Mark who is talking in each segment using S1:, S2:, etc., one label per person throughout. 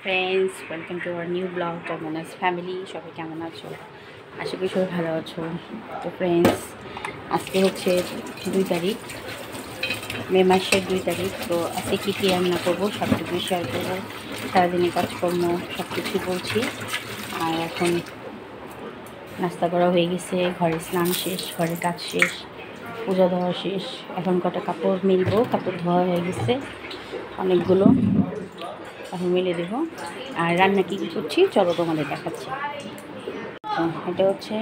S1: Friends, welcome to our new blog টমনাস family. সবাই কেমন আছো? আশা করি সবাই ভালো আছো। তো ফ্রেন্ডস, আজকে হচ্ছে 2 তারিখ, মে মাসের 2 তারিখ। তো আজকে কী কী রান্না করবো সবটুকু শেয়ার করবো। সারাদিনের কাজকর্ম সব কিছু বলছি। আর এখন নাস্তা করা হয়ে গেছে, ঘরে স্নান শেষ, ঘরের কাজ শেষ, পূজা দেওয়া শেষ। এখন কটা কাপড় মিলবো, কাপড় ধোয়া হয়ে গেছে অনেকগুলো, এখন মিলে দেবো। আর রান্না কী কী করছি চলো তোমাদের দেখাচ্ছি। তো এটা হচ্ছে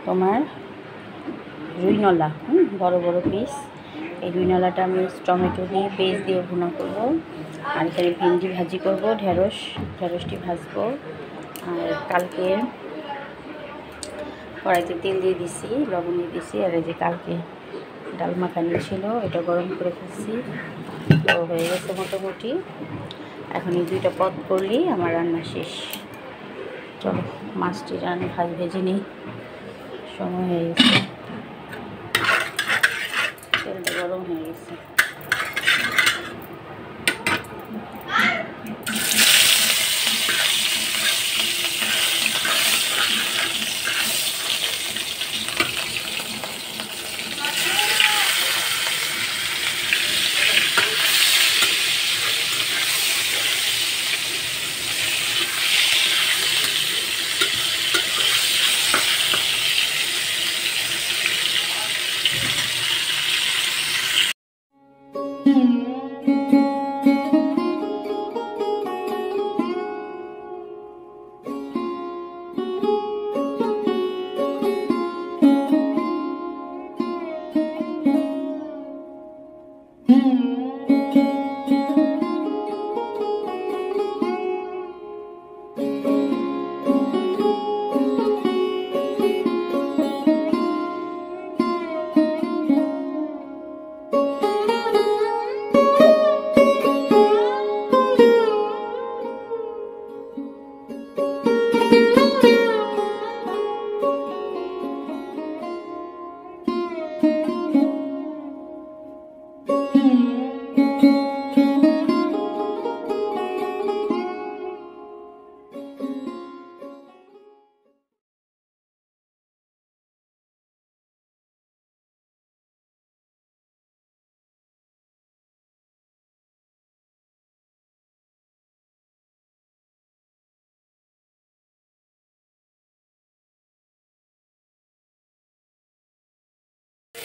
S1: তোমার রুইনলা, বড় বড় পিস। এই রুইনলাটা আমি টমেটো দিয়ে পেস্ট দিয়ে ভুনা করবো। আর এখানে ভেন্ডি ভাজি করবো, ঢেঁড়সটি ভাজবো। আর কালকে কড়াইতে তেল দিয়ে দিছি, লবণ দিয়ে দিছি। আর এই যে কালকে ডাল মাখানি ছিল, এটা গরম করে ফেলছি। তো হয়ে গেছে মোটামুটি। এখন এই 2টা পদ করলেই আমার রান্না শেষ। চলো মাছটি ভেজে নিই, সময় হয়ে গেছে, তেলটা গরম হয়ে গেছে।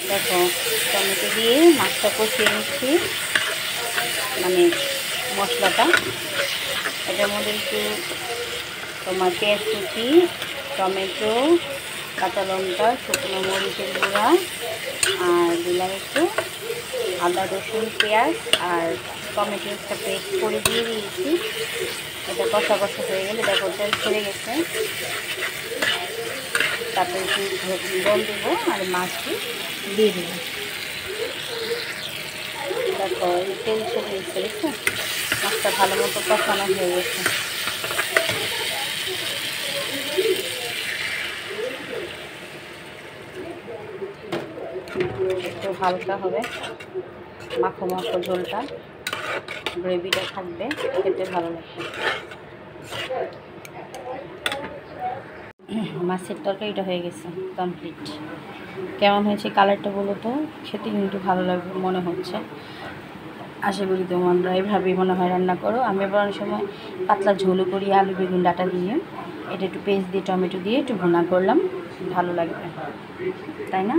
S1: দেখো, টমেটো দিয়ে মাছটা কষিয়ে নিচ্ছি, মানে মশলাটা। এটার মধ্যে একটু তোমার পেঁয়াজ কুচি, টমেটো, কাঁচা লঙ্কা, শুকনো মরিচের গুঁড়া, আর দিলাম একটু আদা রসুন পেঁয়াজ আর টমেটো একটা পেস্ট করে দিয়ে দিয়েছি। এটা কষা কষা হয়ে গেলে দেখো তেল ছেড়ে গেছে। তারপরে একটু জল দেবো আর মাছটি দিয়ে দেবো। দেখো তেল ছেড়ে গেছে, দেখছো মাছটা ভালো মতো কষানো হয়ে গেছে। একটু হালকা হবে, মাখো মাখো ঝোলটা, গ্রেভিটা থাকবে, খেতে ভালো লাগবে। মাছের তরকারিটা হয়ে গেছে কমপ্লিট। কেমন হয়েছে কালারটা বলো তো? খেতে কিন্তু ভালো লাগবে মনে হচ্ছে। আশা করি তোমরা এভাবেই মনে হয় রান্না করো। আমি আবার অনেক সময় পাতলা ঝোলও করি, আলু বেগুন ডাঁটা দিয়ে। এটা একটু পেস্ট দিয়ে টমেটো দিয়ে একটু ভুনা করলাম, ভালো লাগবে, তাই না?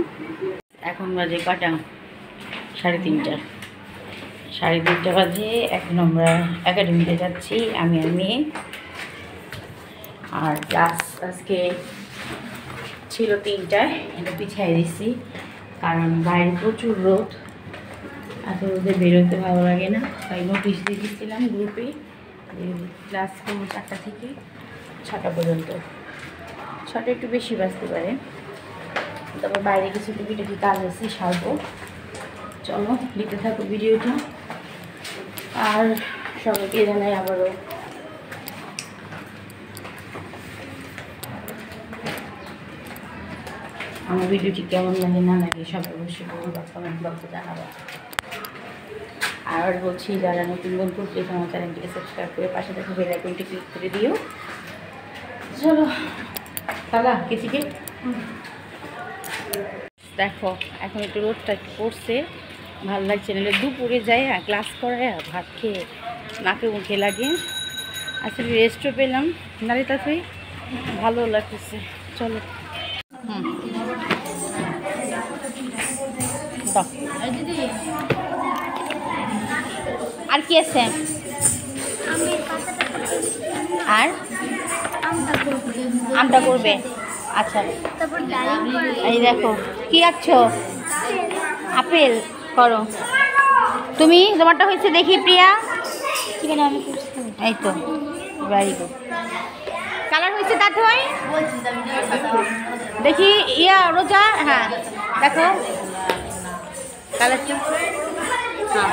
S1: এখন বাজে কটা? 3:30। 3:30 বাজে। এখন আমরা একাডেমিতে যাচ্ছি, আমি আর মেয়ে। আর ক্লাস আজকে ছিল 3টায়, এটা পিছিয়ে দিচ্ছি কারণ বাইরে প্রচুর রোদ। এত রোদে বেরোতে ভালো লাগে না, তাই নোটিশ দিয়ে দিচ্ছিলাম গ্রুপে ক্লাস করবো 4টা থেকে 6টা পর্যন্ত। 6টা একটু বেশি বাজতে পারে। তারপর বাইরে কিছু টুকিটাকি কাজ আছে, সারবো। চলো দেখতে থাকো ভিডিওটা। আর সবাইকে জানাই আবারও আমার ভিডিওটি কেমন লাগে না লাগে সবাই অবশ্যই কমেন্ট বক্সে জানাবো। আর বলছি যারা নতুন বন্ধু প্লিজ আমার চ্যানেলটিকে সাবস্ক্রাইব করে পাশে থাকা বেল আইকনটি ক্লিক করে দিও। চলো তালা কেচিকে দেখো এখন একটু রোদটা একটু পড়ছে, ভালো লাগছে। নাহলে দুপুরে যাই ক্লাস করে ভাত খেয়ে নাকে মুখে লাগে। আসলে রেস্টও পেলাম, নাহলে তাতে ভালো লাগতেছে। চলো আর কি আছে? আর আমটা করবে। আচ্ছা এই দেখো কি আঁকছো? আপেল করো তুমি, তোমারটা হয়েছে দেখি প্রিয়া। এই তো ভেরি গুড, কালার হয়েছে তাতে হয় দেখি ইয়া রোজা। হ্যাঁ দেখো কালারটা। হ্যাঁ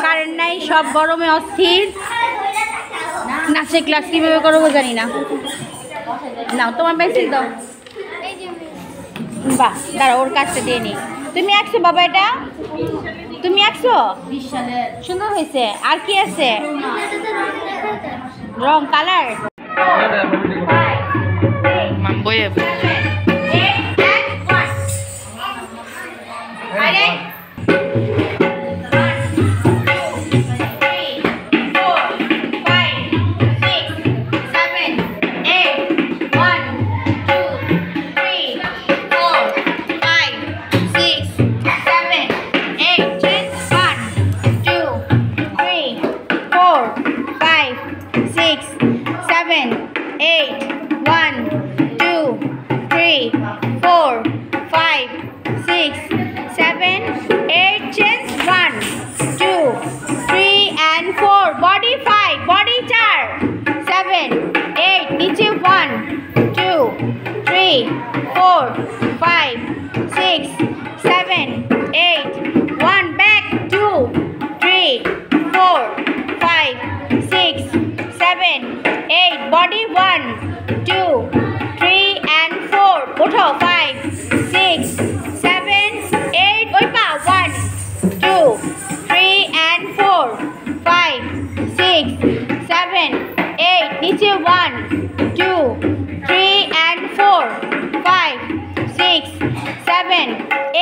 S1: কারেন্ট নাই, সব গরমে অস্থির। নাচে ক্লাস কীভাবে করবো জানি না। নাও তোমার পেন্সিল দাও। বাহ দাঁড়া ওর কাজটা দিয়ে নি। তুমি আঁকছো বাবা, এটা তুমি আঁকছো, সুন্দর হয়েছে। আর কি আছে? রং কালার body 5 body 4 7 8 नीचे 1 2 3 4 5 6 7 8 1 back 2 3 4 5 6 7 8 body 1 2 3 and 4 उठो 5 6 7 8 ওই পা 1 2 3 and 4 5 6 7 8 नीचे 1 2 3 and 4 5 6 7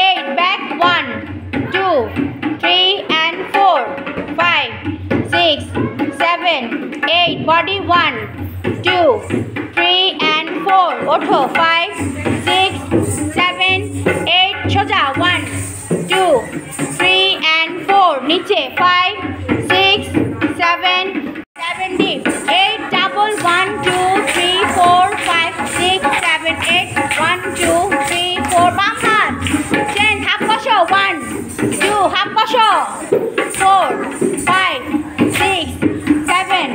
S1: 8 back 1 2 3 and 4 5 6 7 8 body 1 2 3 and 4 उठो 5 6 7 8 सोजा 1 2 3 and 4 नीचे 5 6 7 7 deep 8 double 1 2 3 4 5 6 7 8 1 2 3 4 bam hat change half bosho 1 2 half bosho 4 5 6 7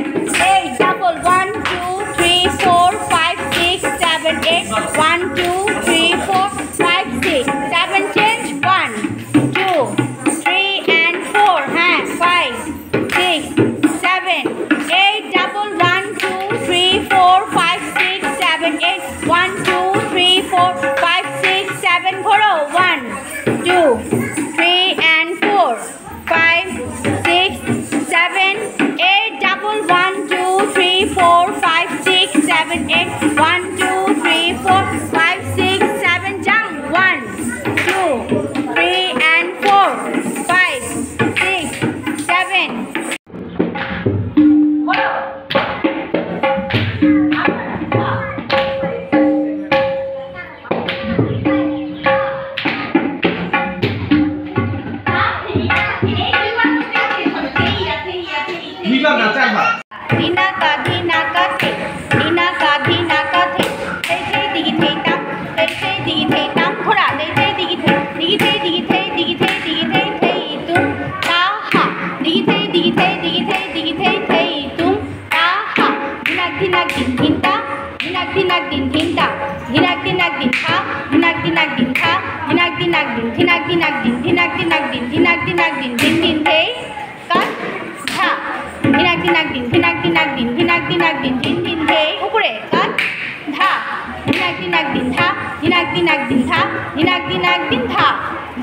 S1: 8 double 1 2 3 4 5 6 7 8 1 2 3 4 5 6 7 change 1 2 3 and 4 hand 5 6 7 8 double 1 2 3 4 5 6 7 8 1 2 3 4 5 6 7 घोड़ो 1 2 3 and 4 5 6 7 8 double 1 2 3 4 5 6 7 8 1 2 3 4 5 6 7 jump 1 2 3 and 4 5 6 7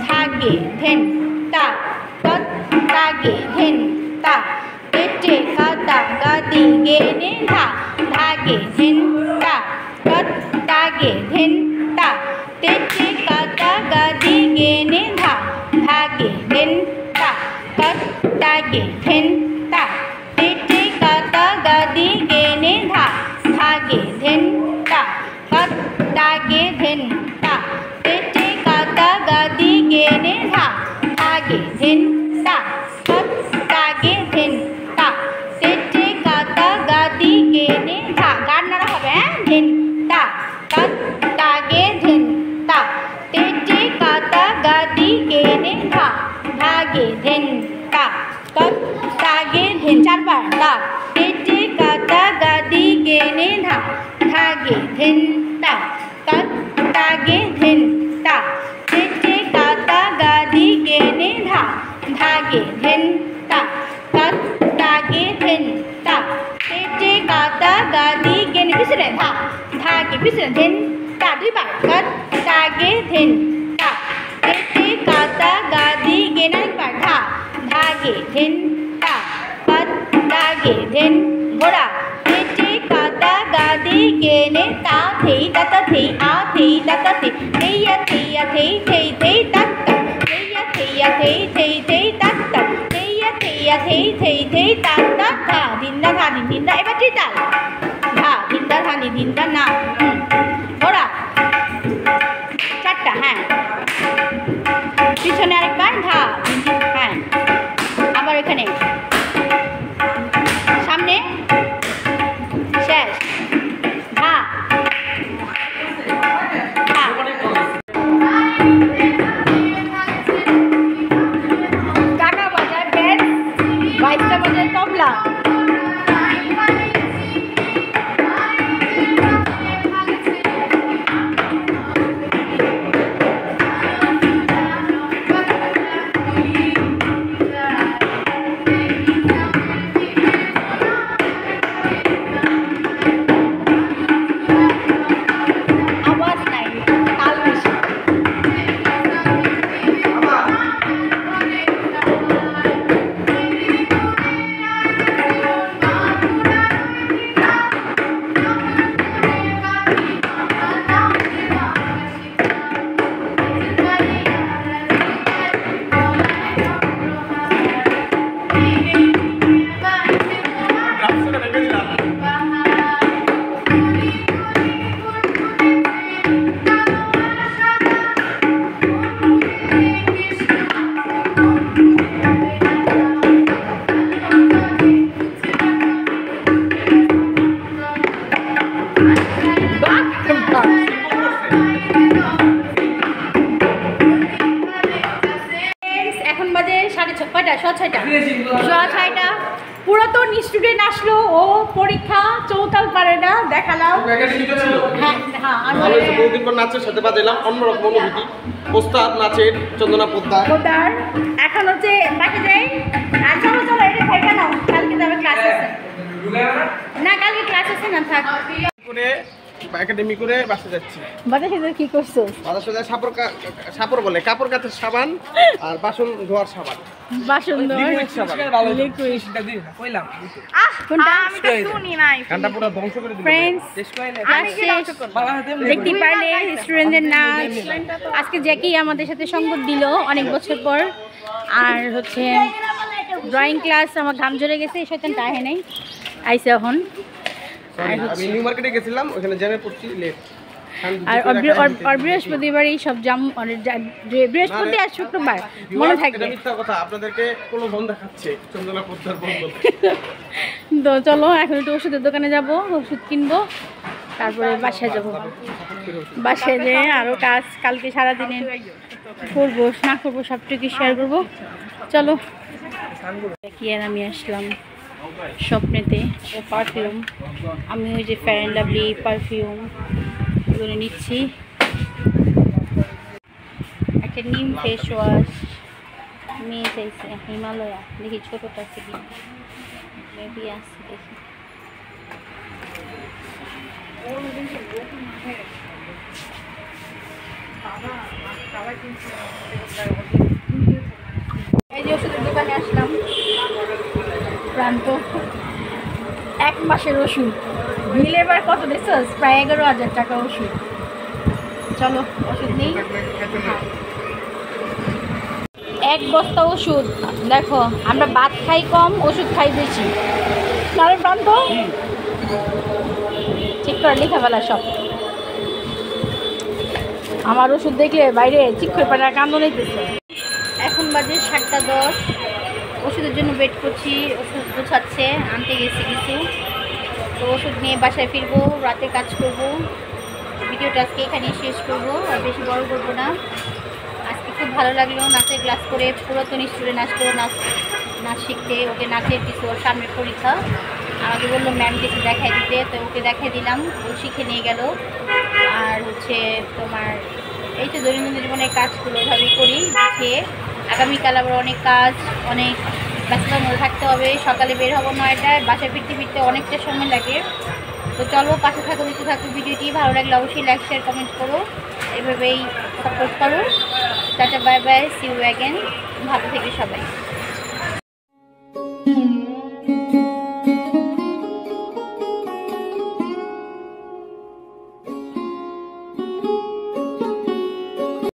S1: धागे then ता तागे धेन ता तेटे काता गादी गेने धा धागे धेन ता कत तागे धेन ता तेटे काता गादी गेने धा धागे धेन ता कत तागे धेन ता तेटे काता गादी गेने धा धागे धेन ता कत तागे धेन ता तेटे काता गादी गेने धा धागे धेन ता कत तागे धेन ता तेटे काता गादी गेने धा गान ना হবে धेन ता कत तागे धेन ता तेटे काता गादी गेने धा धागे धेन ता कत तागे धेन 4 बार ता तेटे काता गादी गेने धा धागे धेन ता कत तागे धेन ता तेटे काता गादी गेने धा धागे धेन ता कत तागे धेन ता तेटे काता गादी गेने पिछले धा धागे पिछले धेन ता 2 बार कत तागे धेन ता तेटे काता गादी गेने 1 बार धा धागे धेन ता कत तागे धेन घोड़ा तेटे काता गादी गेने ता थे तत थे आ थे तत थे थैया थैया थे थे थे तत थैया थैया थे थे थे तत थैया थैया थे थे थे तत धा धिंदा धा धिंदा এবার ঠিক তাল धा ধিंदा धा ধিंदा না ঘোড়া 4টা হ্যাঁ পিছনে আরেকবার धा হ্যাঁ আবার এখানে সামনে শেষ धा কাকা বাজায় বেল বাইকটা বাজায় তবলা পুরাতন স্টুডেন্ট আসলো ও পরীক্ষা চৌতাল পারে না দেখালাম হ্যাঁ হ্যাঁ আমি বহুদিন পর নাচের সাথে বাজাইলাম অন্যরকম অনুভূতি ওস্তাদ নাচের চন্দনা পোদ্দার এখন হচ্ছে বাকি যাই আর চলো চলো এটা থেকে নাও কালকে যাবে ক্লাস আছে না কালকে ক্লাস আছে না থাক করে একাডেমি করে বাসে যাচ্ছি বাসে সাথে কি করছো বাসে সাথে সাপর বলে কাপড় কাচের সাবান আর বাসন ধোয়ার সাবান বাসন ধোয়ার সাবান লিকুইডটা দিই না কইলাম কোনটা আমি তো শুনি নাই কানটা পুরো ধ্বংস করে দিল फ्रेंड्स আমি কি ধ্বংস করব দেখতে পারলে স্টুডেন্টদের নাচ আজকে জ্যাকি আমাদের সাথে সঙ্গত দিল অনেক বছর পর আর হচ্ছে ড্রয়িং ক্লাস আমার ঘাম ঝরে গেছে এই শয়তানটা আহে নাই আইছে এখন আমি নিউ মার্কেটে গেছিলাম ওখানে জ্যামে পড়ছি লেট আর বৃহস্পতিবার এই সব জাম বৃহস্পতি আর শুক্রবার মনে থাকবে মিথ্যা কথা আপনাদেরকে প্রলোভন দেখাচ্ছে চন্দনা পোদ্দার বন্ধু তো চলো এখন একটু ওষুধের দোকানে যাব ওষুধ কিনবো তারপরে বাসায় যাব বাসায় যে আরও কাজ কালকে সারাদিনে করবো না করবো সবটুকু শেয়ার করবো চলো কি আর আমি আসলাম স্বপ্নেতে পারফিউম আমি ওই যে ফেয়ার অ্যান্ড লাভলি পারফিউম এগুলো নিচ্ছি একটা নিম ফেস ওয়াশ মেয়ে চাইছে হিমালয়া দেখি ছোটোটা আছে কি মেবি আছে দেখি এই যে ওষুধের দোকান দোকানে আসলাম। প্রান্ত 1 মাসের ওষুধ বিল এবার কত দেখছস? প্রায় 11,000 টাকা ওষুধ। চলো ওষুধ নেই। 1 বস্তা ওষুধ। দেখো আমরা ভাত খাই কম, ওষুধ খাই বেশি। তাহলে প্রান্ত ঠিক করে লিখে ফেলা সব। আমার ওষুধ দেখলে বাইরে ঠিক করে পারে কান্দো নিতেছে। এখন বাজে 7:10। ওষুধের জন্য ওয়েট করছি। ওষুধ গোছাচ্ছে, আনতে গেছি কিছু। তো ওষুধ নিয়ে বাসায় ফিরবো, রাতে কাজ করব। ভিডিওটা আজকে এখানেই শেষ করব, আর বেশি বড় করবো না। আজকে খুব ভালো লাগলো নাচের ক্লাস করে। পুরাতন স্টুডেন্ট আসলো নাচ শিখতে। ওকে নাচের কিছু, ওর সামনে পরীক্ষা। আমাকে বললো ম্যাম কিছু দেখাই দিতে, তো ওকে দেখাই দিলাম। ও শিখে নিয়ে গেল। আর হচ্ছে তোমার এই তো দৈনন্দিন জীবনের কাজগুলো ওইভাবেই করি গুছিয়ে। আগামীকাল আবার অনেক কাজ, অনেক ব্যস্ততার মধ্যে থাকতে হবে। সকালে বের হবো 9টায়, বাসায় ফিরতে ফিরতে অনেকটা সময় লাগে। তো চলো পাশে থাকো, দিতে থাকো ভিডিওটি। ভালো লাগলে অবশ্যই লাইক শেয়ার কমেন্ট করো, এভাবেই সাপোর্ট করো। Tata bye bye, see you again. ভালো থেকে সবাই।